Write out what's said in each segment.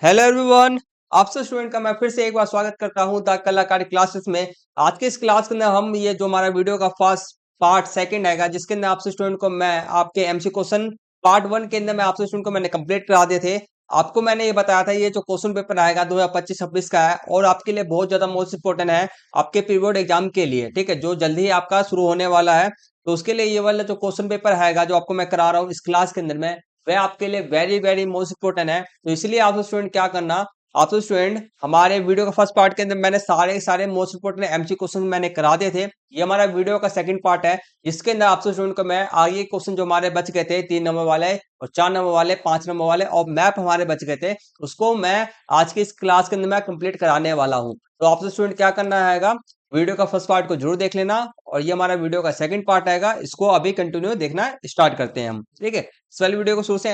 Hello everyone. आपसे student का मैं फिर से एक बार स्वागत करता हूं द कलाकारी क्लासेस में। आज के इस क्लास के अंदर हम ये जो हमारा वीडियो का फर्स्ट पार्ट सेकंड आएगा, जिसके अंदर आपसे स्टूडेंट को मैं आपके एमसी क्वेश्चन पार्ट वन के अंदर मैं आपसे स्टूडेंट को मैंने कंप्लीट करा दिए थे। आपको मैंने ये बताया था ये जो क्वेश्चन पेपर आएगा 2025-26 का है और आपके लिए बहुत ज्यादा मोस्ट इंपोर्टेंट है आपके पीरियड एग्जाम के लिए। ठीक है, जो जल्दी ही आपका शुरू होने वाला है, तो उसके लिए ये वाला जो क्वेश्चन पेपर आएगा जो आपको मैं करा रहा हूँ इस क्लास के अंदर में, वह आपके लिए वेरी वेरी मोस्ट इंपोर्टेंट है। तो इसलिए आप स्टूडेंट क्या करना, आप तो स्टूडेंट हमारे वीडियो का फर्स्ट पार्ट के अंदर मैंने सारे सारे मोस्ट इंपोर्टेंट एमसी क्वेश्चन मैंने करा दिए थे। ये हमारा वीडियो का सेकंड पार्ट है, इसके अंदर आपसे स्टूडेंट को मैं आगे क्वेश्चन जो हमारे बच गए थे 3 नंबर वाले और 4 नंबर वाले 5 नंबर वाले और मैप हमारे बच गए थे, उसको मैं आज की इस क्लास के अंदर मैं कंप्लीट कराने वाला हूँ। तो आपसे स्टूडेंट क्या करना है, वीडियो का फर्स्ट पार्ट को जरूर देख लेना और ये हमारा वीडियो का सेकंड पार्ट आएगा, इसको अभी कंटिन्यू देखना स्टार्ट करते हैं हम। ठीक है, इस वाली वीडियो को शुरू से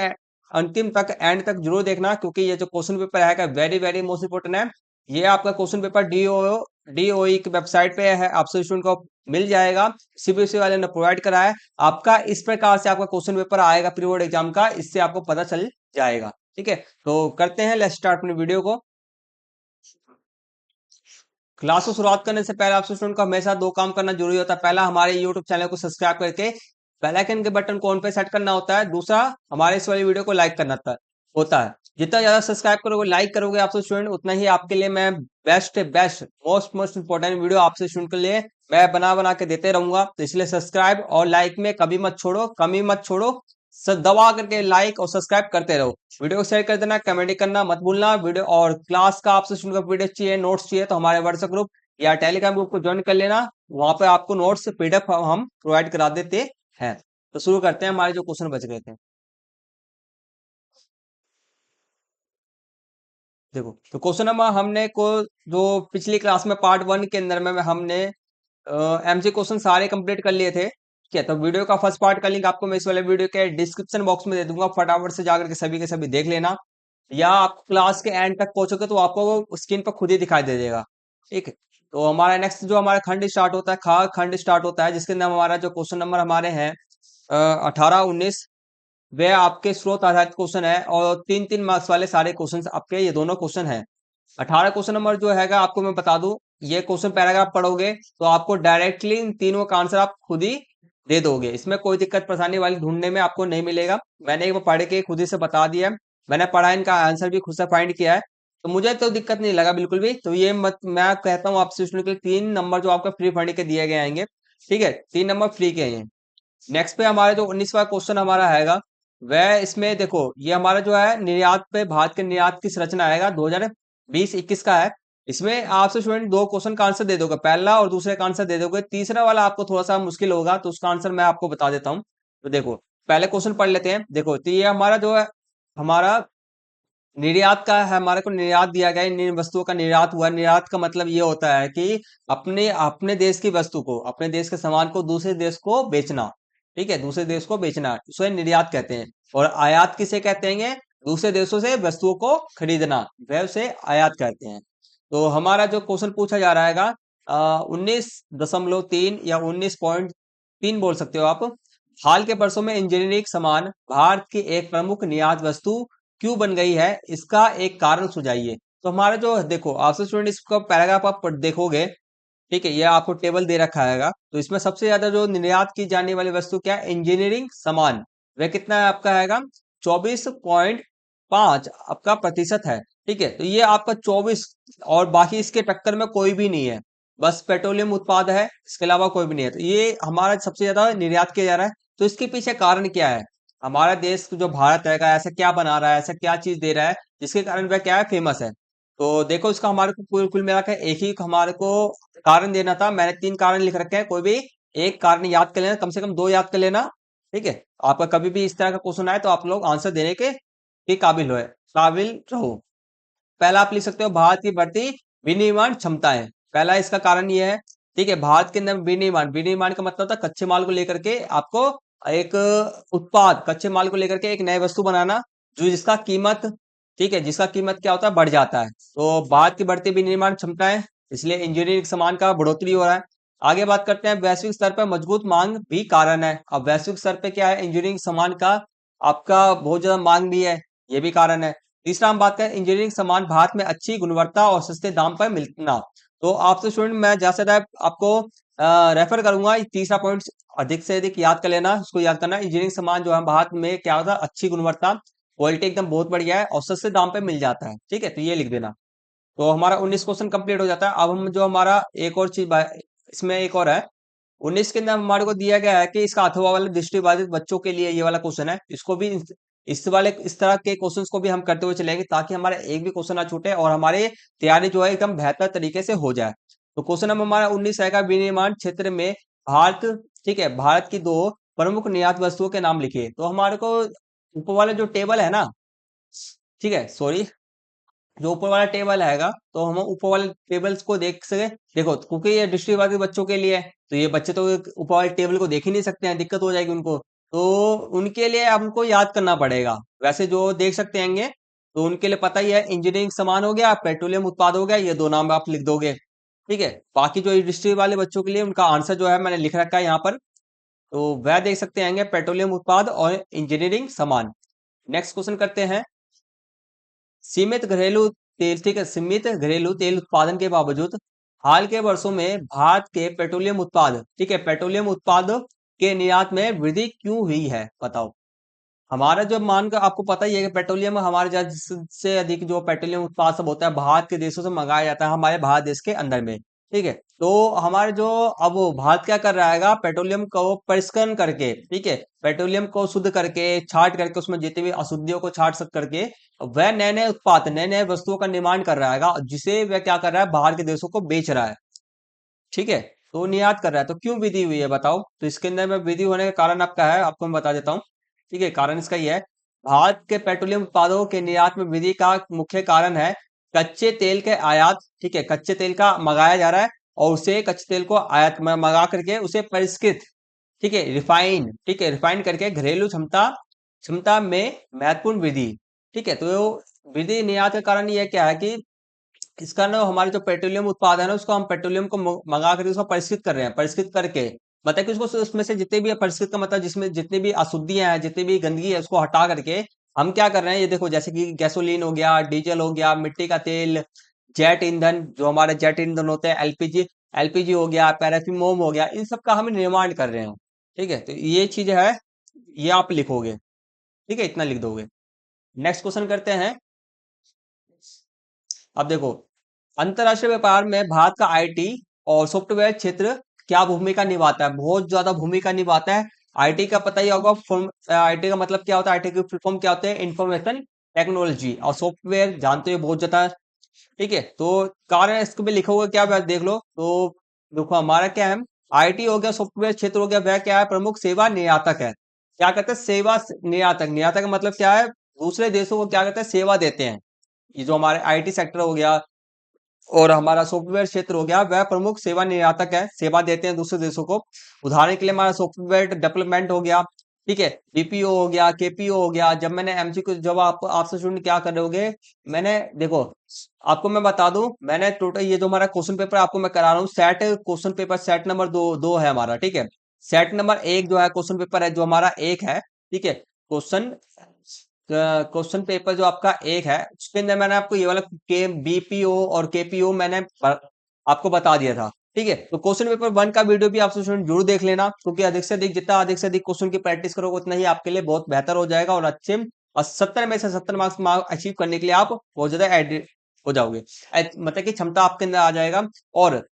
अंतिम तक एंड तक जरूर देखना, क्योंकि ये जो क्वेश्चन पेपर आएगा वेरी वेरी मोस्ट इंपोर्टेंट है। ये आपका क्वेश्चन पेपर डीओई की वेबसाइट पे है, आपसे स्टूडेंट को मिल जाएगा, सीबीएसई वाले ने प्रोवाइड करा है। आपका इस प्रकार से आपका क्वेश्चन पेपर आएगा प्री बोर्ड एग्जाम का, इससे आपको पता चल जाएगा। ठीक है, तो करते हैं, लेट्स स्टार्ट अपनी वीडियो को। क्लास को शुरुआत करने से पहले आपसे स्टूडेंट को हमेशा दो काम करना जरूरी होता है। पहला, हमारे यूट्यूब चैनल को सब्सक्राइब करके बेल आइकन के बटन को ऑन पे सेट करना होता है। दूसरा, हमारे इस वाली वीडियो को लाइक करना होता है। जितना ज्यादा सब्सक्राइब करोगे, लाइक करोगे आपसे स्टूडेंट, उतना ही आपके लिए मैं best best most most important video आपसे स्टूडेंट के लिए मैं बना बना के देते रहूंगा। तो इसलिए सब्सक्राइब और लाइक में कभी मत छोड़ो, कमी मत छोड़ो, दबा करके लाइक और सब्सक्राइब करते रहो। वीडियो को शेयर कर देना, कमेंट करना मत भूलना। वीडियो और क्लास का आपसे स्टूडेंट का पीडीएफ चाहिए, नोट्स चाहिए, तो हमारे व्हाट्सएप ग्रुप या टेलीग्राम ग्रुप को ज्वाइन कर लेना। वहां पे आपको नोट्स पीडीएफ हम प्रोवाइड करा देते हैं। तो शुरू करते हैं, हमारे जो क्वेश्चन बच गए थे। देखो, तो क्वेश्चन नंबर हमने को जो पिछली क्लास में पार्ट वन के अंदर में हमने एमसी क्वेश्चन सारे कंप्लीट कर लिए थे। ठीक है, तो वीडियो का फर्स्ट पार्ट का लिंक आपको मैं इस वाले वीडियो के डिस्क्रिप्शन बॉक्स में दे दूंगा, फटाफट से जाकर के सभी देख लेना। या आप क्लास के एंड तक पहुंचोगे तो आपको स्क्रीन पर खुद ही दिखाई दे देगा। ठीक है, तो हमारा नेक्स्ट जो हमारा खंड स्टार्ट होता है, खा खंड स्टार्ट होता है, जिसके अंदर हमारा जो क्वेश्चन नंबर हमारे हैं 18-19, वह आपके स्रोत आधारित क्वेश्चन है और 3-3 मार्क्स वाले सारे क्वेश्चन आपके ये दोनों क्वेश्चन है। 18 क्वेश्चन नंबर जो हैगा आपको मैं बता दूं, ये क्वेश्चन पैराग्राफ पढ़ोगे तो आपको डायरेक्टली इन तीनों का आंसर आप खुद ही दे दोगे, इसमें कोई दिक्कत परेशानी वाली ढूंढने में आपको नहीं मिलेगा। मैंने एक बार पढ़ के खुद ही से बता दिया है, मैंने पढ़ा, इनका आंसर भी खुद से फाइंड किया है, तो मुझे तो दिक्कत नहीं लगा बिल्कुल भी। तो ये मत, मैं कहता हूँ आपसे स्टूडेंट के 3 नंबर जो आपका फ्री फंड के दिए गए आएंगे। ठीक है, 3 नंबर फ्री के हैं। नेक्स्ट पे हमारे जो 19वां क्वेश्चन हमारा आएगा, वह इसमें देखो, ये हमारा जो है निर्यात पे भारत के निर्यात की संरचना आएगा 2020-21 का है। इसमें आपसे स्टूडेंट दो क्वेश्चन का आंसर दे दोगे, पहला और दूसरे का आंसर दे दोगे, तीसरा वाला आपको थोड़ा सा मुश्किल होगा, तो उसका आंसर मैं आपको बता देता हूँ। तो देखो, पहले क्वेश्चन पढ़ लेते हैं। देखो, तो ये हमारा जो है, हमारा निर्यात का है, हमारे को निर्यात दिया गया है, इन वस्तुओं का निर्यात हुआ है। निर्यात का मतलब ये होता है कि अपने अपने देश की वस्तु को, अपने देश के सामान को दूसरे देश को बेचना। ठीक है, दूसरे देश को बेचना, उसे निर्यात कहते हैं। और आयात किसे कहते हैं? दूसरे देशों से वस्तुओं को खरीदना, वह उसे आयात कहते हैं। तो हमारा जो क्वेश्चन पूछा जा रहा है 19.3 या 19.3 बोल सकते हो आप। हाल के वर्षों में इंजीनियरिंग सामान भारत की एक प्रमुख निर्यात वस्तु क्यों बन गई है, इसका एक कारण सुझाइए। तो हमारा जो देखो, आपसे स्टूडेंट इसका पैराग्राफ आप देखोगे, ठीक है, ये आपको टेबल दे रखा है। तो इसमें सबसे ज्यादा जो निर्यात की जाने वाली वस्तु क्या है? इंजीनियरिंग सामान। वह कितना है आपका है? 24.5 आपका प्रतिशत है। ठीक है, तो ये आपका 24, और बाकी इसके टक्कर में कोई भी नहीं है, बस पेट्रोलियम उत्पाद है, इसके अलावा कोई भी नहीं है। तो ये हमारा सबसे ज्यादा निर्यात किया जा रहा है। तो इसके पीछे कारण क्या है? हमारा देश जो भारत है ऐसा क्या बना रहा है, ऐसा क्या चीज दे रहा है जिसके कारण वह क्या है, फेमस है। तो देखो, इसका हमारे को कुल कुल मिला के एक ही हमारे को कारण देना था। मैंने 3 कारण लिख रखे हैं, कोई भी एक कारण याद कर लेना, कम से कम 2 याद कर लेना। ठीक है, आपका कभी भी इस तरह का क्वेश्चन आए तो आप लोग आंसर देने के काबिल रहो। पहला आप लिख सकते हो, भारत की बढ़ती विनिर्माण क्षमताएं। पहला इसका कारण ये है। ठीक है, भारत के अंदर विनिर्माण, विनिर्माण का मतलब था कच्चे माल को लेकर के आपको एक उत्पाद, कच्चे माल को लेकर के एक नई वस्तु बनाना, जो जिसका कीमत, ठीक है, जिसका कीमत क्या होता है, बढ़ जाता है। तो भारत की बढ़ती विनिर्माण क्षमताएं, इसलिए इंजीनियरिंग सामान का बढ़ोतरी हो रहा है। आगे बात करते हैं, वैश्विक स्तर पर मजबूत मांग भी कारण है। अब वैश्विक स्तर पे क्या है, इंजीनियरिंग सामान का आपका बहुत ज्यादा मांग भी है, ये भी कारण है। तीसरा हम बात करें इंजीनियरिंग सामान भारत में अच्छी गुणवत्ता और सस्ते दाम पर मिलना। तो आपसे स्टूडेंट मैं जैसे आपको रेफर करूंगा तीसरा पॉइंट अधिक से अधिक याद कर लेना, उसको याद करना। इंजीनियरिंग सामान जो है भारत में क्या होता है, अच्छी गुणवत्ता, क्वालिटी एकदम बहुत बढ़िया है और सस्ते दाम पे मिल जाता है। ठीक है, तो ये लिख देना। तो हमारा 19 क्वेश्चन कंप्लीट हो जाता है। अब हम जो हमारा एक और चीज इसमें एक और है 19 के अंदर हमारे को दिया गया है कि इसका अथवा वाले दृष्टिबाधित बच्चों के लिए ये वाला क्वेश्चन है, इसको भी इस तरह के क्वेश्चंस को भी हम करते हुए चलेंगे ताकि हमारा एक भी क्वेश्चन ना छूटे और हमारी तैयारी जो है एकदम बेहतर तरीके से हो जाए। तो क्वेश्चन नंबर हमारा 19 आएगा, विनिर्माण क्षेत्र में भारत, ठीक है, भारत की दो प्रमुख निर्यात वस्तुओं के नाम लिखिए। तो हमारे को ऊपर वाला जो टेबल है ना, ठीक है, सॉरी, जो ऊपर वाला टेबल आएगा तो हम ऊपर वाले टेबल्स को देख सके। देखो क्योंकि ये दृष्टिबाधित बच्चों के लिए है तो ये बच्चे तो ऊपर वाले टेबल को देख ही नहीं सकते हैं, दिक्कत हो जाएगी उनको। तो उनके लिए हमको याद करना पड़ेगा। वैसे जो देख सकते हैंगे तो उनके लिए पता ही है, इंजीनियरिंग सामान हो गया, पेट्रोलियम उत्पाद हो गया, ये दो नाम आप लिख दोगे। ठीक है, बाकी जो दृष्टि वाले बच्चों के लिए उनका आंसर जो है मैंने लिख रखा है यहाँ पर, तो वह देख सकते हैंगे, पेट्रोलियम उत्पाद और इंजीनियरिंग सामान। नेक्स्ट क्वेश्चन करते हैं, सीमित घरेलू तेल, ठीक है, सीमित घरेलू तेल उत्पादन के बावजूद हाल के वर्षों में भारत के पेट्रोलियम उत्पाद, ठीक है, पेट्रोलियम उत्पाद के निर्यात में वृद्धि क्यों हुई है, बताओ। हमारा जो मान का आपको पता ही है कि पेट्रोलियम हमारे से अधिक जो पेट्रोलियम उत्पाद सब होता है बाहर के देशों से मंगाया जाता है हमारे भारत देश के अंदर में। ठीक है, तो हमारे जो अब वो भारत क्या कर रहा है, पेट्रोलियम को परिष्करण करके, ठीक है, पेट्रोलियम को शुद्ध करके छाट करके उसमें जितनी भी अशुद्धियों को छाट सक करके वह नए नए उत्पाद, नए नए वस्तुओं का निर्माण कर रहा है, जिसे वह क्या कर रहा है, बाहर के देशों को बेच रहा है। ठीक है, तो निर्यात कर रहा है। तो क्यों विधि हुई है बताओ। तो इसके अंदर में विधि होने का कारण आपका है, आपको मैं बता देता हूँ। ठीक है, कारण इसका ये है, भारत के पेट्रोलियम उत्पादों के निर्यात में वृद्धि का मुख्य कारण है कच्चे तेल के आयात। ठीक है, कच्चे तेल का मंगाया जा रहा है और उसे कच्चे तेल को आयात में मंगा करके उसे परिष्कृत, ठीक है, रिफाइन, ठीक है, रिफाइन करके घरेलू क्षमता क्षमता में महत्वपूर्ण वृद्धि। ठीक है, तो वृद्धि निर्यात का कारण यह क्या है कि इसका ना हमारे जो पेट्रोलियम उत्पाद है ना उसको हम पेट्रोलियम को मंगा करके उसको परिष्कृत कर रहे हैं, परिष्कृत करके मतलब कि उसको उसमें से जितने भी परिष्कृत का मतलब जिसमें जितनी भी अशुद्धियां हैं, जितनी भी गंदगी है उसको हटा करके हम क्या कर रहे हैं, ये देखो जैसे कि गैसोलीन हो गया, डीजल हो गया, मिट्टी का तेल, जेट ईंधन, जो हमारे जेट ईंधन होते हैं, एलपीजी, एलपीजी हो गया, पैराफिन हो गया, इन सब का हम निर्माण कर रहे हैं। ठीक है, तो ये चीज है, ये आप लिखोगे। ठीक है, इतना लिख दोगे। नेक्स्ट क्वेश्चन करते हैं। अब देखो, अंतरराष्ट्रीय व्यापार में भारत का आईटी और सॉफ्टवेयर क्षेत्र क्या भूमिका निभाता है, बहुत ज्यादा भूमिका निभाता है। आईटी का पता ही होगा, आईटी का मतलब क्या होता है, आईटी के फुल फॉर्म क्या होते हैं, इंफॉर्मेशन टेक्नोलॉजी, और सॉफ्टवेयर जानते हो बहुत ज्यादा। ठीक है, तो कारण इसको भी लिखोगे क्या, देख लो। तो देखो हमारा क्या है, आईटी हो गया, सॉफ्टवेयर क्षेत्र हो गया, वह क्या है, प्रमुख सेवा निर्यातक है। क्या कहते हैं, सेवा निर्यातक, निर्यातक का मतलब क्या है, दूसरे देशों को क्या कहते हैं, सेवा देते हैं। ये जो हमारे आईटी सेक्टर हो गया और हमारा सॉफ्टवेयर क्षेत्र हो गया, वह प्रमुख सेवा निर्यातक है, सेवा देते हैं दूसरे देशों को। उदाहरण के लिए हमारा सॉफ्टवेयर डेवलपमेंट हो गया, ठीक है, बीपीओ हो गया, केपीओ हो गया। जब मैंने एमसीक्यू, जब आप आपसे स्टूडेंट क्या कर रहे होगे, मैंने देखो आपको मैं बता दूं, मैंने टोटल ये जो हमारा क्वेश्चन पेपर आपको मैं करा रहा हूँ, set question paper set number दो है हमारा। ठीक है, सेट नंबर एक जो है क्वेश्चन पेपर है जो हमारा एक है। ठीक है, क्वेश्चन पेपर जो आपका एक है उसके अंदर मैंने आपको ये वाला के बीपीओ और केपीओ मैंने आपको बता दिया था। ठीक है, तो क्वेश्चन पेपर वन का वीडियो भी आप स्टूडेंट जरूर देख लेना, क्योंकि अधिक से अधिक जितना अधिक से अधिक क्वेश्चन की प्रैक्टिस करोगे उतना ही आपके लिए बहुत बेहतर हो जाएगा और अच्छे और 70 में से 70 मार्क्स अचीव करने के लिए आप बहुत ज्यादा एडिट हो जाओगे, मतलब कि क्षमता आपके अंदर आ जाएगा। और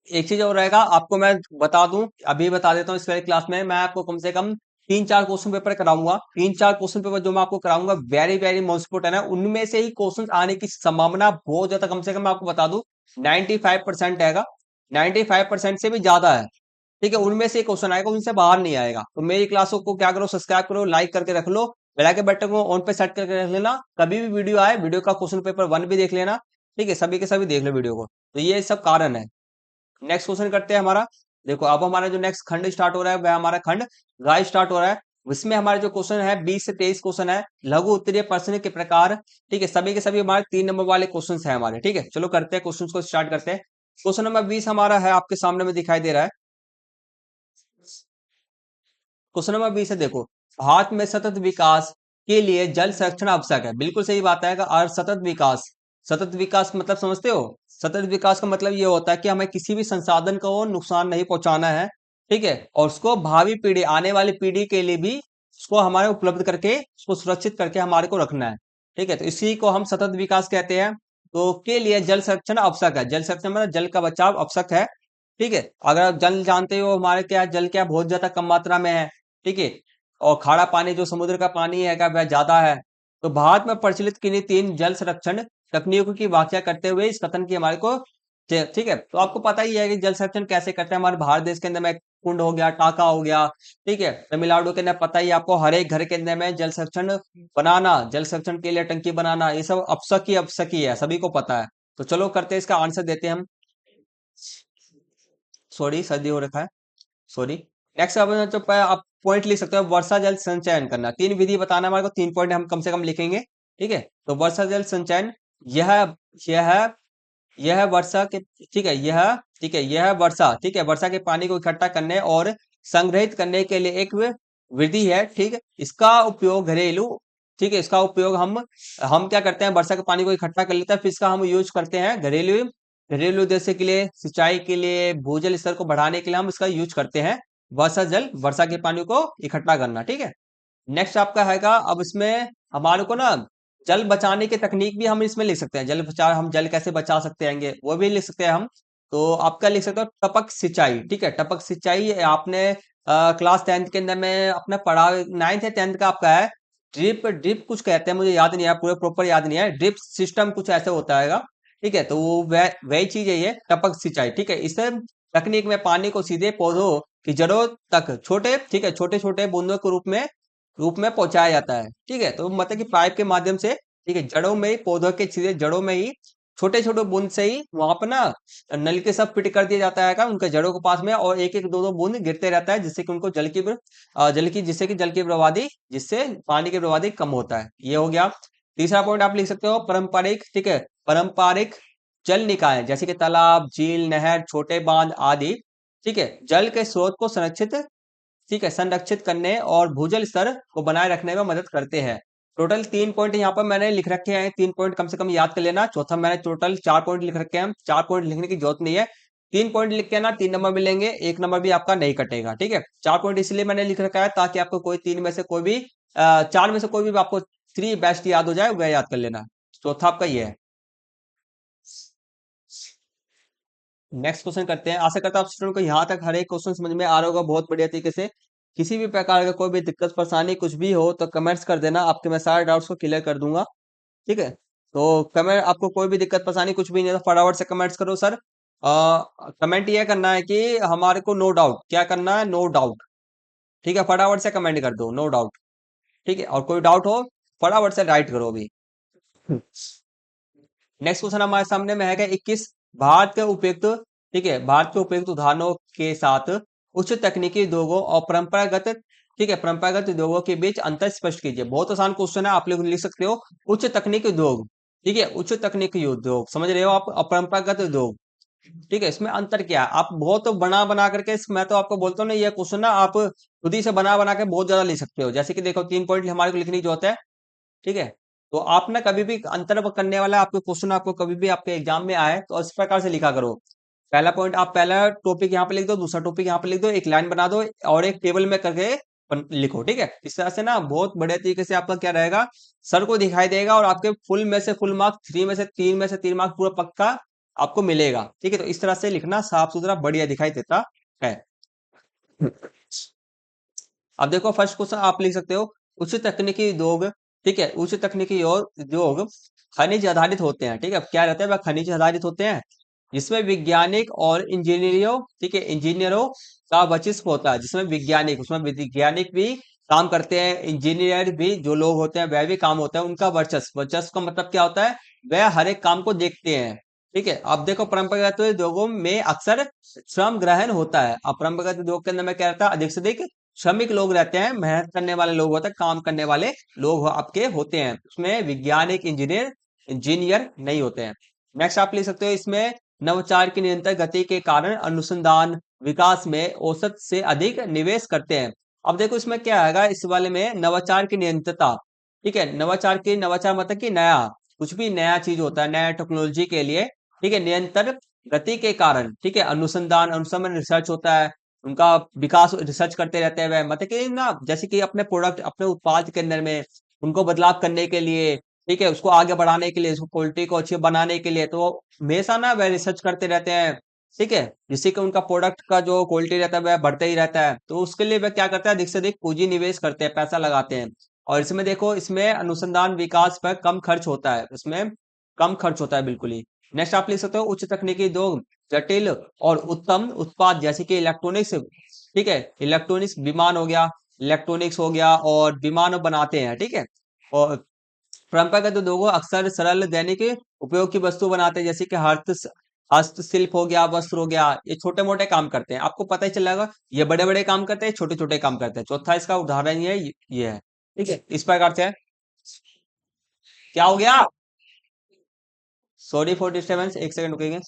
एक चीज और रहेगा, आपको मैं बता दूं, अभी बता देता हूँ, इस वाली क्लास में मैं आपको कम से कम 3-4 क्वेश्चन पेपर कराऊंगा। 3-4 क्वेश्चन पेपर जो मैं आपको कराऊंगा वेरी वेरी मोस्ट इंपोर्टेंट है, उनमें से ही क्वेश्चन आने की संभावना बहुत ज्यादा, कम से कम मैं आपको बता दूं 95% आएगा, 95% से भी ज्यादा है। ठीक है, उनमें से क्वेश्चन आएगा, उनसे बाहर नहीं आएगा। तो मेरी क्लासों को क्या करो, सब्सक्राइब करो, लाइक करके रख लो, बेल के बटन को ऑन पे सेट करके रख लेना, कभी भी वीडियो आए वीडियो का क्वेश्चन पेपर वन भी देख लेना। ठीक है, सभी के सभी देख लो वीडियो को। तो ये सब कारण है। नेक्स्ट क्वेश्चन करते हैं हमारा। देखो अब हमारा जो नेक्स्ट खंड स्टार्ट हो रहा है वह हमारा खंड गाय स्टार्ट हो रहा है। इसमें हमारे जो क्वेश्चन है 20 से 23 क्वेश्चन है, लघु उत्तरीय प्रश्न के प्रकार। ठीक है, सभी के सभी हमारे 3 नंबर वाले क्वेश्चन है हमारे। ठीक है, चलो करते हैं क्वेश्चन को स्टार्ट करते हैं। क्वेश्चन नंबर 20 हमारा है, आपके सामने में दिखाई दे रहा है। क्वेश्चन नंबर 20 है, देखो, भारत में सतत विकास के लिए जल संरक्षण आवश्यक है। बिल्कुल सही बात है। और सतत विकास, सतत विकास मतलब समझते हो? सतत विकास का मतलब ये होता है कि हमें किसी भी संसाधन को नुकसान नहीं पहुंचाना है, ठीक है, और उसको भावी पीढ़ी, आने वाली पीढ़ी के लिए भी उसको हमारे उपलब्ध करके, उसको सुरक्षित करके हमारे को रखना है, ठीक है। तो इसी को हम सतत विकास कहते हैं। तो के लिए जल संरक्षण आवश्यक है। जल संरक्षण मतलब जल का बचाव आवश्यक है, ठीक है। अगर आप जल जानते हो, हमारे क्या जल क्या बहुत ज्यादा कम मात्रा में है, ठीक है, और खारा पानी जो समुद्र का पानी है का वह ज्यादा है। तो भारत में प्रचलित किन्हीं 3 जल संरक्षण तकनीकों की व्याख्या करते हुए इस कथन की हमारे को, ठीक है। तो आपको पता ही है कि जल संरक्षण कैसे करते हैं। हमारे भारत देश के अंदर में कुंड हो गया, टाका हो गया, ठीक है। तमिलनाडु के अंदर पता ही है आपको, हर एक घर के अंदर में जल संरक्षण बनाना, जल संरक्षण के लिए टंकी बनाना, ये सब आवश्यक ही है, सभी को पता है। तो चलो करते हैं, इसका आंसर देते हैं हम। सॉरी, सर्दी हो रखा है, सॉरी। नेक्स्ट आप पॉइंट लिख सकते हो, वर्षा जल संचयन करना। 3 विधि बताना हमारे को, 3 पॉइंट हम कम से कम लिखेंगे, ठीक है। तो वर्षा जल संचयन, यह यह यह वर्षा के, ठीक है, यह, ठीक है, यह वर्षा, ठीक है, वर्षा के पानी को इकट्ठा करने और संग्रहित करने के लिए एक विधि है, ठीक है। इसका उपयोग घरेलू, ठीक है, इसका उपयोग हम क्या करते हैं, वर्षा के पानी को इकट्ठा कर लेते हैं, फिर इसका हम यूज करते हैं घरेलू घरेलू उद्देश्य के लिए, सिंचाई के लिए, भूजल स्तर को बढ़ाने के लिए हम इसका यूज करते हैं। वर्षा जल, वर्षा के पानी को इकट्ठा करना, ठीक है। नेक्स्ट आपका हैगा, अब इसमें हमारे को ना जल बचाने की तकनीक भी हम इसमें लिख सकते हैं। जल बचा, हम जल कैसे बचा सकते हैं वो भी लिख सकते हैं हम। तो आपका लिख सकते हो टपक सिंचाई, ठीक है। टपक सिंचाई आपने क्लास 10th के अंदर में अपना पढ़ा, 9th या 10th का आपका है। ड्रिप ड्रिप कुछ कहते हैं, मुझे याद नहीं है पूरे प्रॉपर, याद नहीं है। ड्रिप सिस्टम कुछ ऐसे होता है, ठीक है। तो वो वही चीज है ये टपक सिंचाई, ठीक है। इस तकनीक में पानी को सीधे पौधों की जड़ों तक छोटे, ठीक है, छोटे छोटे बूंदों के रूप में पहुंचाया जाता है, ठीक है। तो मतलब कि पाइप के माध्यम से, ठीक है, जड़ों में ही, पौधों के सीधे जड़ों में ही छोटे छोटे बूंद से ही वहां पर ना नल के सब फिट कर दिया जाता है उनके जड़ों के पास में, और एक एक दो दो बूंद गिरते रहता है, जिससे कि उनको जिससे कि जल की बर्बादी, जिससे पानी की बर्बादी कम होता है। ये हो गया। तीसरा पॉइंट आप लिख सकते हो पारंपरिक, ठीक है, पारंपरिक जल निकाय, जैसे कि तालाब, झील, नहर, छोटे बांध आदि, ठीक है, जल के स्रोत को संरक्षित, ठीक है, संरक्षित करने और भूजल स्तर को बनाए रखने में मदद करते हैं। टोटल 3 पॉइंट यहाँ पर मैंने लिख रखे हैं, 3 पॉइंट कम से कम याद कर लेना। चौथा मैंने टोटल 4 पॉइंट लिख रखे हैं, 4 पॉइंट लिखने की जरूरत नहीं है। 3 पॉइंट लिख के ना 3 नंबर मिलेंगे, 1 नंबर भी आपका नहीं कटेगा, ठीक है। 4 पॉइंट इसलिए मैंने लिख रखा है ताकि आपको कोई 3 में से कोई भी 4 में से कोई भी आपको 3 बेस्ट याद हो जाए, वह याद कर लेना। चौथा आपका ये है। नेक्स्ट क्वेश्चन करते हैं। आशा करता हूँ आप स्टूडेंट को यहाँ तक हर एक क्वेश्चन समझ में आ रहा होगा बहुत बढ़िया तरीके से। किसी भी प्रकार का कोई भी दिक्कत परेशानी कुछ भी हो तो कमेंट्स कर देना, आपके मैं सारे डाउट्स को क्लियर कर दूंगा, ठीक है। तो कमेंट, आपको कोई भी दिक्कत परेशानी कुछ भी नहीं है तो फटाफट से कमेंट्स करो सर। कमेंट ये करना है कि हमारे को नो डाउट, क्या करना है, नो डाउट, ठीक है। फटाफट से कमेंट कर दो नो डाउट, ठीक है। और कोई डाउट हो फटाफट से राइट करो अभी। नेक्स्ट क्वेश्चन हमारे सामने में है कि 21 भारत के उपयुक्त, ठीक है, भारत के उपयुक्त उदाहरणों के साथ उच्च तकनीकी उद्योगों और परंपरागत, ठीक है, परंपरागत उद्योगों के बीच अंतर स्पष्ट कीजिए। बहुत आसान क्वेश्चन है, आप लोग लिख सकते हो। उच्च तकनीकी उद्योग, ठीक है, उच्च तकनीकी उद्योग समझ रहे हो आप, और परंपरागत उद्योग, ठीक है, इसमें अंतर क्या है। आप बहुत बना बना करके मैं तो आपको बोलता हूँ ना, ये क्वेश्चन ना आप खुद ही से बना बना के बहुत ज्यादा लिख सकते हो। जैसे कि देखो 3 पॉइंट हमारे को लिखने की जरूरत है, ठीक है। तो आप ना कभी भी अंतर करने वाला आपको क्वेश्चन, आपको कभी भी आपके एग्जाम में आए तो इस प्रकार से लिखा करो। पहला पॉइंट, आप पहला टॉपिक यहाँ पे लिख दो, दूसरा टॉपिक यहाँ पे लिख दो, एक लाइन बना दो और एक टेबल में करके लिखो, ठीक है। इस तरह से ना बहुत बढ़िया तरीके से आपका क्या रहेगा, सर को दिखाई देगा, और आपके फुल में से फुल मार्क्स, 3 मार्क्स पूरा पक्का आपको मिलेगा, ठीक है। तो इस तरह से लिखना साफ सुथरा बढ़िया दिखाई देता है। अब देखो फर्स्ट क्वेश्चन आप लिख सकते हो, उच्च तकनीकी उद्योग, ठीक है, उच्च तकनीकी उद्योग खनिज आधारित होते हैं, ठीक है। क्या रहता है, वह खनिज आधारित होते हैं जिसमें वैज्ञानिक और इंजीनियरों, ठीक है, इंजीनियरों का वर्चस्व होता है। जिसमें वैज्ञानिक, उसमें वैज्ञानिक भी काम करते हैं, इंजीनियर भी जो लोग होते हैं वह भी काम होता है, उनका वर्चस्व, वर्चस्व का मतलब क्या होता है, वह हर एक काम को देखते हैं, ठीक है। अब देखो परंपरागत उद्योगों में अक्सर श्रम ग्रहण होता है। अब परंपरागत उद्योग के अंदर में क्या रहता है, अधिक से अधिक श्रमिक लोग रहते हैं, मेहनत करने वाले लोग होते हैं, काम करने वाले लोग आपके होते हैं। उसमें वैज्ञानिक इंजीनियर इंजीनियर नहीं होते हैं। नेक्स्ट आप लिख सकते हो, इसमें नवाचार की निरंतर गति के कारण अनुसंधान विकास में औसत से अधिक निवेश करते हैं। अब देखो इसमें क्या आएगा, इस वाले में नवाचार की निरंतरता, ठीक है। नवाचार की, नवाचार मतलब कि नया, कुछ भी नया चीज होता है नया टेक्नोलॉजी के लिए, ठीक है, निरंतर गति के कारण, ठीक है, अनुसंधान अनुसंधान रिसर्च होता है, उनका विकास रिसर्च करते रहते हैं वह, मतलब कि ना जैसे कि अपने प्रोडक्ट अपने उत्पाद के अंदर में उनको बदलाव करने के लिए, ठीक है, उसको आगे बढ़ाने के लिए, उसको क्वालिटी को अच्छी बनाने के लिए, तो हमेशा ना वह रिसर्च करते रहते हैं, ठीक है, जिससे कि उनका प्रोडक्ट का जो क्वालिटी रहता है वह बढ़ते ही रहता है। तो उसके लिए वह क्या करता है, अधिक से अधिक पूंजी निवेश करते हैं, पैसा लगाते हैं। और इसमें देखो, इसमें अनुसंधान विकास पर कम खर्च होता है, इसमें कम खर्च होता है बिल्कुल ही। नेक्स्ट आप लिख सकते हो, उच्च तकनीकी उद्योग जटिल और उत्तम उत्पाद जैसे कि इलेक्ट्रॉनिक्स, ठीक है, इलेक्ट्रॉनिक्स विमान हो गया, इलेक्ट्रॉनिक्स हो गया और विमान बनाते हैं, ठीक है। और परंपरागत उद्योगों अक्सर सरल दैनिक उपयोग की वस्तु बनाते हैं, जैसे कि हस्तशिल्प हो गया, वस्त्र हो गया, ये छोटे मोटे काम करते हैं, आपको पता ही चल जाएगा, ये बड़े बड़े काम करते हैं, छोटे छोटे काम करते हैं। चौथा इसका उदाहरण ये है, ठीक है, इस प्रकार से है। क्या हो गया? सॉरी फॉर डिस्टर्बेंस, एक सेकंड रुकेंगे।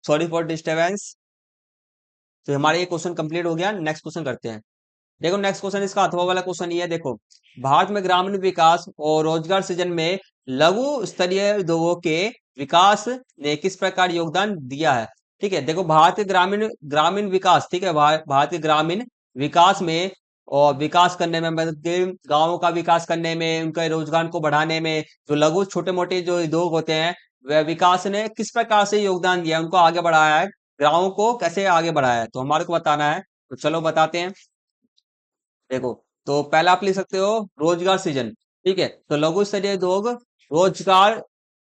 Sorry for disturbance. तो हमारा ये क्वेश्चन कंप्लीट हो गया, नेक्स्ट क्वेश्चन करते हैं। देखो नेक्स्ट क्वेश्चन, इसका अथवा वाला क्वेश्चन ये है, देखो, भारत में ग्रामीण विकास और रोजगार सृजन में लघु स्तरीय उद्योगों के विकास ने किस प्रकार योगदान दिया है? ठीक है, देखो, भारत के ग्रामीण ग्रामीण विकास, ठीक है, भारत के ग्रामीण विकास में और विकास करने में, मतलब कि गांवों का विकास करने में, उनके रोजगार को बढ़ाने में, जो लघु छोटे मोटे जो उद्योग होते हैं, वह विकास ने किस प्रकार से योगदान दिया है, उनको आगे बढ़ाया है, गांवों को कैसे आगे बढ़ाया है, तो हमारे को बताना है। तो चलो बताते हैं। देखो, तो पहला आप लिख सकते हो रोजगार सृजन, ठीक है, तो लघु स्तरीय उद्योग रोजगार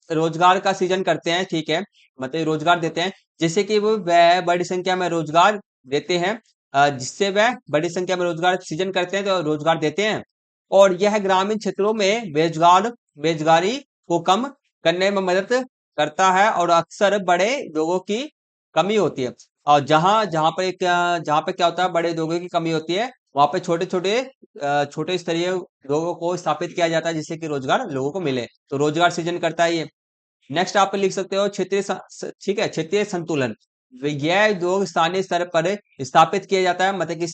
रोजगार का सृजन करते हैं, ठीक है, मतलब रोजगार देते हैं, जिससे कि वो वह बड़ी संख्या में रोजगार देते हैं, जिससे वह बड़ी संख्या में रोजगार सृजन करते हैं, तो रोजगार देते हैं। और यह ग्रामीण क्षेत्रों में बेरोजगारी को कम करने में मदद करता है, और अक्सर बड़े लोगों की कमी होती है। और जहां जहां पर जहां पे क्या होता है, बड़े लोगों की कमी होती है, वहां पे छोटे छोटे छोटे स्तरीय लोगों को स्थापित किया जाता है, जिससे कि रोजगार लोगों को मिले, तो रोजगार सृजन करता है ये। नेक्स्ट आप लिख सकते हो ठीक है, क्षेत्रीय संतुलन। यह उद्योग स्थानीय स्तर पर स्थापित किया जाता है, मतलब कि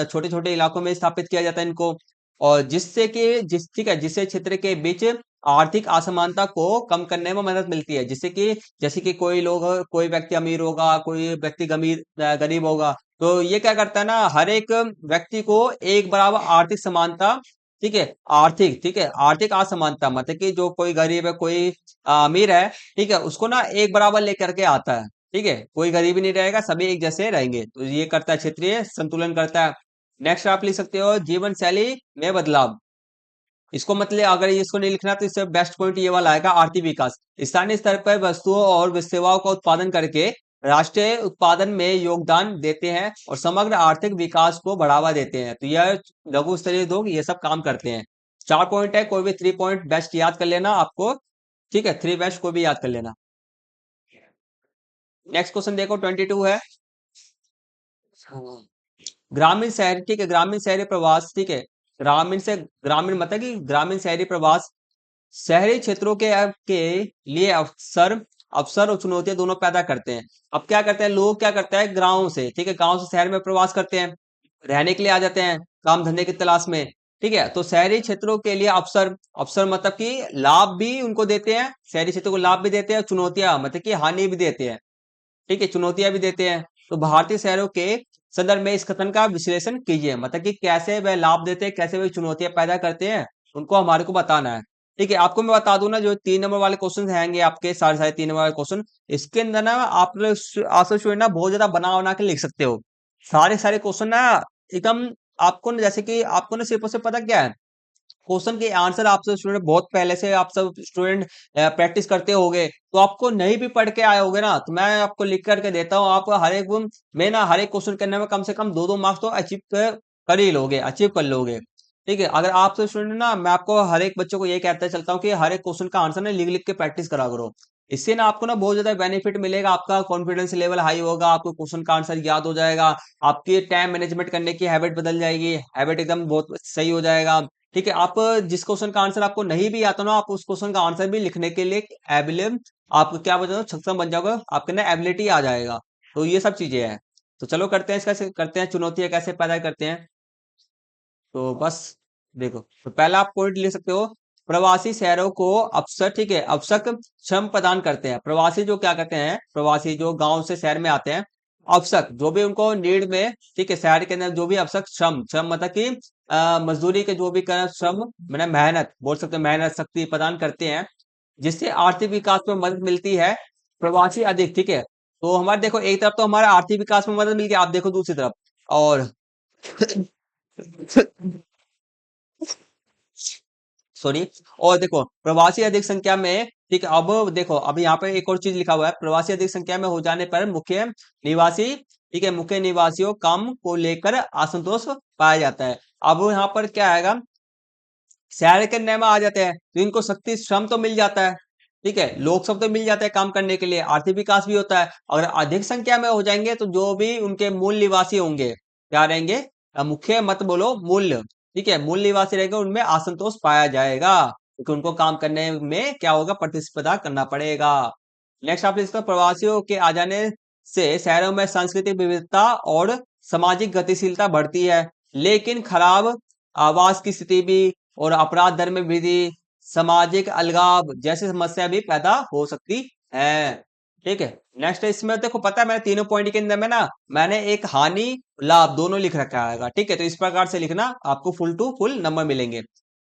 छोटे छोटे इलाकों में स्थापित किया जाता है इनको, और जिससे कि ठीक है, जिससे क्षेत्र के बीच आर्थिक असमानता को कम करने में मदद मिलती है, जिससे कि जैसे कि कोई व्यक्ति अमीर होगा, कोई व्यक्ति गरीब होगा, तो ये क्या करता है ना, हर एक व्यक्ति को एक बराबर आर्थिक समानता, ठीक है, ठीक है, आर्थिक असमानता, मतलब कि जो कोई गरीब है, कोई अमीर है, ठीक है, उसको ना एक बराबर लेकर के आता है, ठीक है, कोई गरीब ही नहीं रहेगा, सभी एक जैसे रहेंगे, तो ये करता है, क्षेत्रीय संतुलन करता है। नेक्स्ट आप लिख सकते हो जीवन शैली में बदलाव। इसको मतलब अगर इसको नहीं लिखना तो इससे बेस्ट पॉइंट ये वाला आएगा, आर्थिक विकास। स्थानीय स्तर पर वस्तुओं और सेवाओं का उत्पादन करके राष्ट्रीय उत्पादन में योगदान देते हैं और समग्र आर्थिक विकास को बढ़ावा देते हैं, तो यह लघु स्तरीय उद्योग ये सब काम करते हैं। 4 पॉइंट है, कोई भी 3 पॉइंट बेस्ट याद कर लेना आपको, ठीक है, 3 बेस्ट कोई भी याद कर लेना। नेक्स्ट क्वेश्चन देखो, 22 है। ग्रामीण शहर, ठीक है, ग्रामीण शहरी प्रवास, ठीक है, ग्रामीण मतलब कि ग्रामीण शहरी प्रवास शहरी क्षेत्रों के लिए अवसर अवसर और चुनौतियां दोनों पैदा करते हैं। अब क्या करते हैं लोग, क्या करते हैं गाँव से, ठीक है, गांव से शहर में प्रवास करते हैं, रहने के लिए आ जाते हैं, काम धंधे की तलाश में, ठीक है, तो शहरी क्षेत्रों के लिए अवसर अवसर मतलब कि लाभ भी उनको देते हैं, शहरी क्षेत्रों को लाभ भी देते हैं, चुनौतियां मतलब कि हानि भी देते हैं, ठीक है, चुनौतियां भी देते हैं। तो भारतीय शहरों के संदर्भ में इस कथन का विश्लेषण कीजिए, मतलब कि कैसे वह लाभ देते हैं, कैसे वह चुनौतियां पैदा करते हैं, उनको हमारे को बताना है। ठीक है, आपको मैं बता दूं ना, जो 3 नंबर वाले क्वेश्चन आएंगे आपके, साढ़े साढ़े 3 नंबर वाले क्वेश्चन, इसके अंदर ना आप स्टूडेंट ना बहुत ज्यादा बना के लिख सकते हो, सारे सारे क्वेश्चन ना एकदम, आपको ना जैसे कि आपको ना सिर्फ और सिर्फ पता क्या है, क्वेश्चन के आंसर आप सब स्टूडेंट बहुत पहले से आप सब स्टूडेंट प्रैक्टिस करते होगे, तो आपको नहीं भी पढ़ के आए होगे ना, तो मैं आपको लिख करके देता हूँ, आप हर एक में ना हर एक क्वेश्चन करने में कम से कम 2-2 मार्क्स तो अचीव कर ही लोगे, अचीव कर लोगे। ठीक है, अगर आप सब स्टूडेंट ना, मैं आपको हर एक बच्चों को ये कहता चलता हूँ कि हर एक क्वेश्चन का आंसर ना लिख लिख के प्रैक्टिस करा करो, इससे ना आपको ना बहुत ज्यादा बेनिफिट मिलेगा, आपका कॉन्फिडेंस लेवल हाई होगा, आपको क्वेश्चन का आंसर याद हो जाएगा, आपकी टाइम मैनेजमेंट करने की हैबिट बदल जाएगी, हैबिट एकदम बहुत सही हो जाएगा। ठीक है, आप जिस क्वेश्चन का आंसर आपको नहीं भी आता ना, आप उस क्वेश्चन का आंसर भी लिखने के लिए एबिलिटी, आप क्या बन जाओ, सक्षम बन जाओगे, आपके अंदर एबिलिटी आ जाएगा। तो ये सब चीजें हैं। तो चलो करते हैं, इसका करते हैं, चुनौतियां कैसे पैदा करते हैं। तो बस देखो, तो पहला आप पॉइंट लिख सकते हो, प्रवासी शहरों को अवसर, ठीक है, आवश्यक श्रम प्रदान करते हैं। प्रवासी जो क्या करते हैं, प्रवासी जो गांव से शहर में आते हैं, आवश्यक जो भी उनको नीड में, ठीक है, शहर के अंदर जो भी आवश्यक श्रम, श्रम मतलब कि मजदूरी के जो भी श्रम, मैंने मेहनत बोल सकते हैं, मेहनत शक्ति प्रदान करते हैं, जिससे आर्थिक विकास में मदद मिलती है। प्रवासी अधिक, ठीक है, तो हमारे देखो एक तरफ तो हमारा आर्थिक विकास में मदद मिल गई, आप देखो दूसरी तरफ, और सॉरी, और देखो प्रवासी अधिक संख्या में, ठीक है, अब देखो अब यहाँ पे एक और चीज लिखा हुआ है, प्रवासी अधिक संख्या में हो जाने पर मुख्य निवासी, ठीक है, मुख्य निवासियों काम को लेकर असंतोष पाया जाता है। अब यहाँ पर क्या आएगा, शहर के अंदर में आ जाते हैं तो इनको शक्ति श्रम तो मिल जाता है, ठीक है, लोग सब तो मिल जाते हैं काम करने के लिए, आर्थिक विकास भी होता है। अगर अधिक संख्या में हो जाएंगे तो जो भी उनके मूल निवासी होंगे, क्या रहेंगे, मुख्य मत बोलो, मूल्य, ठीक है, मूल निवासी रहेंगे, उनमें असंतोष पाया जाएगा, क्योंकि उनको काम करने में क्या होगा, प्रतिस्पर्धा करना पड़ेगा। नेक्स्ट आप इसका, प्रवासियों के आ जाने से शहरों में सांस्कृतिक विविधता और सामाजिक गतिशीलता बढ़ती है, लेकिन खराब आवास की स्थिति भी और अपराध दर में वृद्धि, सामाजिक अलगाव जैसी समस्या भी पैदा हो सकती है। ठीक है, नेक्स्ट इसमें देखो, पता है मैंने तीनों पॉइंट के अंदर में ना, मैंने एक हानि लाभ दोनों लिख रखा है, ठीक है, तो इस प्रकार से लिखना, आपको फुल टू फुल नंबर मिलेंगे।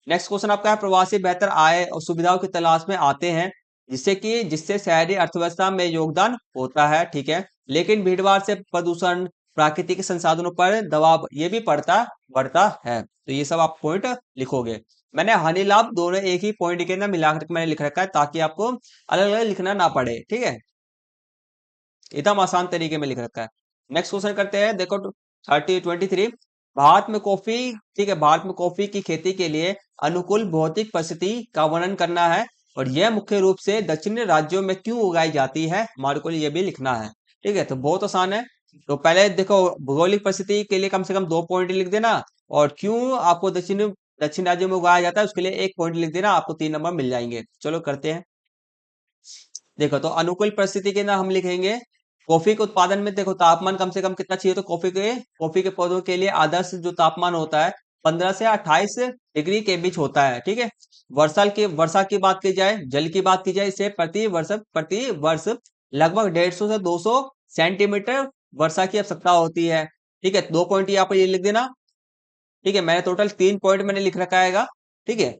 नेक्स्ट क्वेश्चन आपका है, प्रवासी बेहतर आय और सुविधाओं की तलाश में आते हैं, जिससे शहरी अर्थव्यवस्था में योगदान होता है, ठीक है, लेकिन भीड़भाड़ से प्रदूषण, प्राकृतिक संसाधनों पर दबाव ये भी बढ़ता है। तो ये सब आप पॉइंट लिखोगे। मैंने हानि लाभ दोनों एक ही पॉइंट के अंदर मिलाकर मैंने लिख रखा है, ताकि आपको अलग अलग लिखना ना पड़े, ठीक है, एकदम आसान तरीके में लिख रखा है। नेक्स्ट क्वेश्चन करते हैं, देखो 23। भारत में कॉफी, ठीक है, भारत में कॉफी की खेती के लिए अनुकूल भौतिक परिस्थिति का वर्णन करना है, और यह मुख्य रूप से दक्षिणी राज्यों में क्यों उगाई जाती है, हमारे को ये भी लिखना है। ठीक है, तो बहुत आसान है। तो पहले देखो, भौगोलिक परिस्थिति के लिए कम से कम 2 पॉइंट लिख देना, और क्यों आपको दक्षिण दक्षिण राज्यों में उगाया जाता है उसके लिए 1 पॉइंट लिख देना, आपको 3 नंबर मिल जाएंगे। चलो करते हैं। देखो, तो अनुकूल परिस्थिति के ना हम लिखेंगे, कॉफी के उत्पादन में देखो तापमान कम से कम कितना चाहिए, तो कॉफी के पौधों के लिए आदर्श जो तापमान होता है 15 से 28 डिग्री के बीच होता है, ठीक है। वर्षा की बात की जाए, जल की बात की जाए, इसे प्रति वर्ष लगभग 150 से 200 सेंटीमीटर वर्षा की आवश्यकता होती है। ठीक है, 2 पॉइंट यहाँ पर ये लिख देना। ठीक है, मैंने टोटल 3 पॉइंट मैंने लिख रखा है, ठीक है।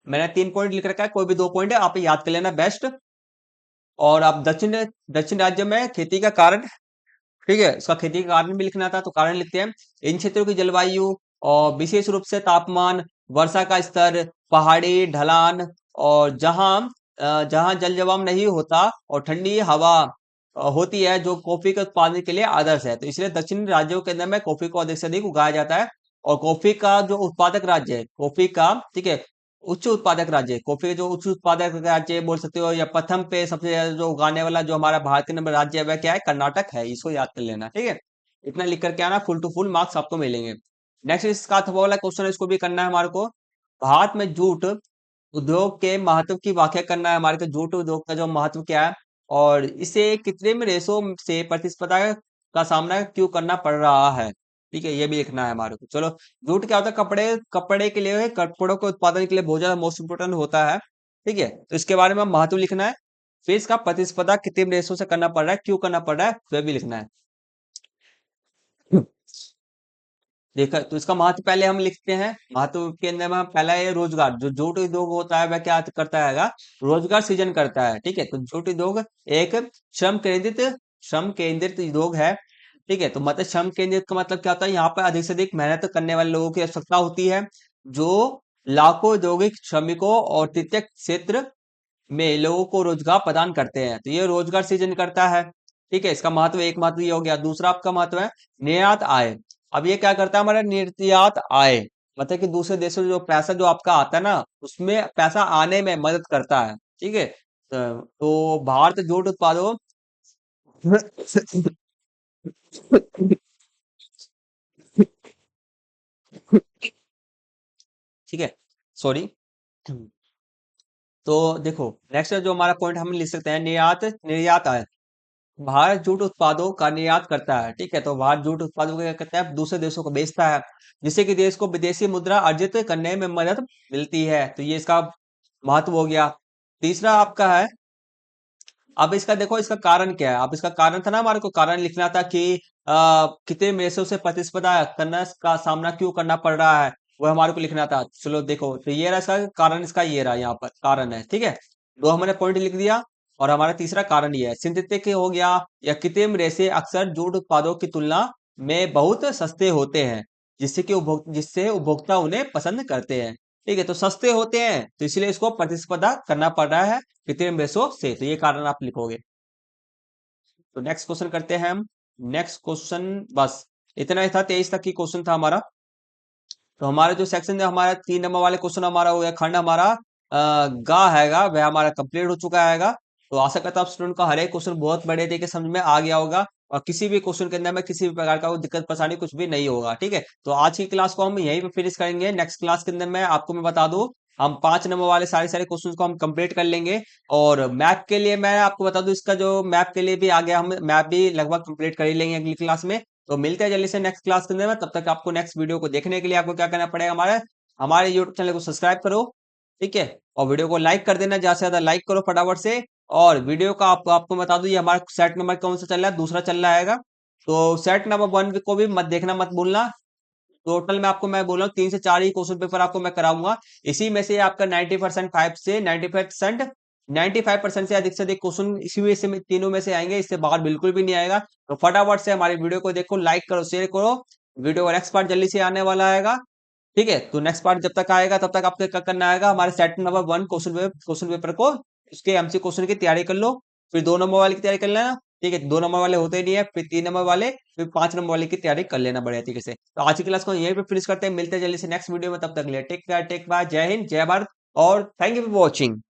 मैंने 3 पॉइंट लिख रखा है, कोई भी 2 पॉइंट है आप याद कर लेना बेस्ट। और आप दक्षिण दक्षिण राज्य में खेती का कारण, ठीक है, इसका खेती का कारण भी लिखना था, तो कारण लिखते हैं, इन क्षेत्रों की जलवायु और विशेष रूप से तापमान, वर्षा का स्तर, पहाड़ी ढलान, और जहां जल जमाव नहीं होता और ठंडी हवा होती है, जो कॉफी के उत्पादन के लिए आदर्श है, तो इसलिए दक्षिण राज्यों के अंदर में कॉफी को अधिक से अधिक उगाया जाता है। और कॉफी का जो उत्पादक राज्य है, कॉफी का, ठीक है, उच्च उत्पादक राज्य, कॉफी के जो उच्च उत्पादक राज्य बोल सकते हो, या प्रथम पे सबसे ज्यादा जो उगाने वाला जो हमारा भारत के नंबर राज्य है वह क्या है, कर्नाटक है, इसको याद कर लेना, ठीक है। इतना लिख करके आना, फुल टू फुल मार्क्स आपको मिलेंगे। नेक्स्ट इसका था वाला क्वेश्चन है, इसको भी करना है हमारे को। भारत में जूट उद्योग के महत्व की व्याख्या करना है हमारे को, जूट उद्योग का जो महत्व क्या है, और इसे कृत्रिम रेशों से प्रतिस्पर्धा का सामना क्यों करना पड़ रहा है, ठीक है, ये भी लिखना है हमारे को। चलो, जूट क्या होता है, कपड़े कपड़े के लिए, कपड़ों के उत्पादन के लिए बहुत ज्यादा मोस्ट इंपोर्टेंट होता है, ठीक है, तो इसके बारे में महत्व लिखना है। फिर इसका प्रतिस्पर्धा कृत्रिम रेशों से करना पड़ रहा है, क्यों करना पड़ रहा है, वह भी लिखना है। देखा, तो इसका महत्व पहले हम लिखते हैं, महत्व के अंदर में हम पहला है रोजगार, जो जूट उद्योग होता है वह क्या करता है, रोजगार सृजन करता है, ठीक है, तो जूट उद्योग एक श्रम केंद्रित उद्योग है, ठीक है, तो मतलब श्रम केंद्रित का मतलब क्या होता है, यहाँ पर अधिक से अधिक मेहनत करने वाले लोगों की आवश्यकता होती है, जो लाखों औद्योगिक श्रमिकों और तृतीय क्षेत्र में लोगों को रोजगार प्रदान करते हैं, तो ये रोजगार सृजन करता है, ठीक है, इसका महत्व, एक महत्व ये हो गया। दूसरा आपका महत्व है निर्यात आय। अब ये क्या करता है, हमारा निर्यात आय, मतलब कि दूसरे देशों से जो पैसा जो आपका आता है ना, उसमें पैसा आने में मदद करता है, ठीक है, तो भारत जूट उत्पादों ठीक है, सॉरी। तो देखो, नेक्स्ट जो हमारा पॉइंट हम लिख सकते हैं, निर्यात निर्यात आय। भारत जूट उत्पादों का निर्यात करता है, ठीक है। तो भारत जूट उत्पादों को क्या करता है, दूसरे देशों को बेचता है, जिससे कि देश को विदेशी मुद्रा अर्जित करने में मदद मिलती है। तो ये इसका महत्व हो गया। तीसरा आपका है, अब इसका देखो, इसका कारण क्या है। अब इसका कारण था ना, हमारे को कारण लिखना था कि कितने देशों से प्रतिस्पर्धा करना का सामना क्यों करना पड़ रहा है, वो हमारे को लिखना था। चलो देखो, तो ये रहा इसका कारण, इसका ये रहा, यहाँ पर कारण है, ठीक है। दो हमने पॉइंट लिख दिया, और हमारा तीसरा कारण ये है, सिंथेटिक हो गया या कृत्रिम रेशे अक्सर जूट उत्पादों की तुलना में बहुत सस्ते होते हैं, जिससे उपभोक्ता उन्हें पसंद करते हैं। ठीक है, तो सस्ते होते हैं, तो इसलिए इसको प्रतिस्पर्धा करना पड़ रहा है कृत्रिम रेशो से। तो ये कारण आप लिखोगे। तो नेक्स्ट क्वेश्चन करते हैं हम। नेक्स्ट क्वेश्चन, बस इतना ही था, 23 तक की क्वेश्चन था हमारा। तो हमारा जो सेक्शन है, हमारा 3 नंबर वाले क्वेश्चन हमारा हो गया, खंड हमारा गा हैगा, वह हमारा कंप्लीट हो चुका हैगा। तो आशा करता हूँ आप स्टूडेंट का हर एक क्वेश्चन बहुत बढ़िया तरीके से समझ में आ गया होगा, और किसी भी क्वेश्चन के अंदर में किसी भी प्रकार का कोई दिक्कत परेशानी कुछ भी नहीं होगा। ठीक है, तो आज की क्लास को हम यहीं पे फिनिश करेंगे। नेक्स्ट क्लास के अंदर में आपको मैं बता दूं, हम 5 नंबर वाले सारे सारे क्वेश्चन को हम कंप्लीट कर लेंगे। और मैप के लिए मैं आपको बता दूं, इसका जो मैप के लिए भी आ गया, हम मैप भी लगभग कंप्लीट कर ही लेंगे अगली क्लास में। तो मिलते हैं जल्दी से नेक्स्ट क्लास के अंदर में। तब तक आपको नेक्स्ट वीडियो को देखने के लिए आपको क्या करना पड़ेगा, हमारे हमारे यूट्यूब चैनल को सब्सक्राइब करो, ठीक है। और वीडियो को लाइक कर देना, ज्यादा से ज्यादा लाइक करो फटाफट से। और वीडियो का आपको बता दूं, ये हमारा सेट नंबर कौन सा चल रहा है, दूसरा चल रहा है। तो सेट नंबर 1 को भी मत देखना, मत भूलना। टोटल में आपको मैं बोल रहा हूँ 3 से 4 ही क्वेश्चन पेपर आपको मैं कराऊंगा। इसी में से आपका 90% 5 से 95%, 95% से अधिक क्वेश्चन इसी में से तीनों में से आएंगे, इससे बाहर बिल्कुल भी नहीं आएगा। तो फटाफट से हमारी वीडियो को देखो, लाइक करो, शेयर करो। वीडियो का नेक्स्ट पार्ट जल्दी से आने वाला आएगा, ठीक है। तो नेक्स्ट पार्ट जब तक आएगा, तब तक आपको क्या करना आएगा, हमारे सेट नंबर 1 क्वेश्चन पेपर को, उसके एमसी क्वेश्चन की तैयारी कर लो। फिर 2 नंबर वाले की तैयारी कर लेना, ठीक है। 2 नंबर वाले होते ही नहीं है, फिर 3 नंबर वाले, फिर 5 नंबर वाले की तैयारी कर लेना बढ़िया तरीके से। तो आज की क्लास को यहीं पे फिनिश करते हैं, मिलते हैं जल्दी से नेक्स्ट वीडियो में। तब तक ले टेक केयर, टेक बाय, जय हिंद, जय भारत, और थैंक यू फॉर वॉचिंग।